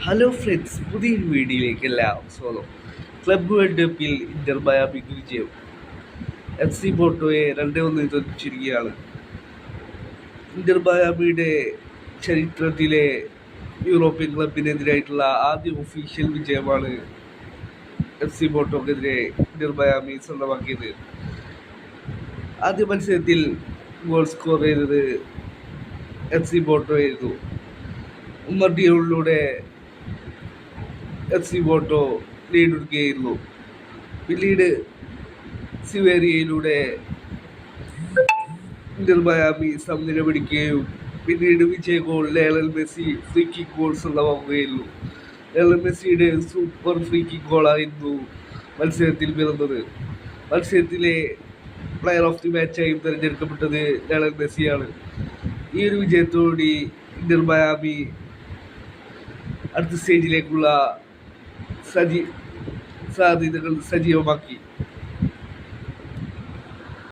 Hello friends, പുതിയൊരു വീഡിയോയിലേക്ക് എല്ലാവർക്കും സ്വാഗതം. ക്ലബ് വേൾഡ് കപ്പിൽ ഇന്റർ മയാമിക്ക് വിജയം. FC പോർട്ടോയെ 2-1 തോൽപ്പിച്ചിരിക്കുകയാണ്. ഇന്റർ മയാമിയുടെ ചരിത്രത്തിലെ യൂറോപ്യൻ ക്ലബിനെതിരായിട്ടുള്ള ആദ്യ ഒഫീഷ്യൽ വിജയമാണ് FC പോർട്ടോക്കെതിരെ ഇന്റർ മയാമി സ്വന്തമാക്കിയത്. ആദ്യ മത്സരത്തിൽ ഗോൾ സ്കോർ ചെയ്തത് FC പോർട്ടോ ആയിരുന്നു. ഉമ്മർ ഡിയോളിലൂടെ FC പോർട്ടോ ലീഡെടുക്കുകയായിരുന്നു. പിന്നീട് സിവേരിയയിലൂടെ ഇന്റർ മയാമി സമനില പിടിക്കുകയും പിന്നീട് വിജയ goal Lionel Messi free kick goal സ്വന്തമാക്കുകയായിരുന്നു. ലയണൽ മെസ്സിയുടെ സൂപ്പർ ഫ്രീ കിക്ക് ഗോളായിരുന്നു മത്സരത്തിൽ പിറന്നത്. മത്സരത്തിലെ പ്ലെയർ ഓഫ് ദി മാച്ചായും തിരഞ്ഞെടുക്കപ്പെട്ടത് ലയണൽ മെസ്സിയാണ്. ഈ ഒരു വിജയത്തോടുകൂടി ഇന്റർ മയാമി അടുത്ത സ്റ്റേജിലേക്കുള്ള സാധ്യതകൾ സജീവമാക്കി.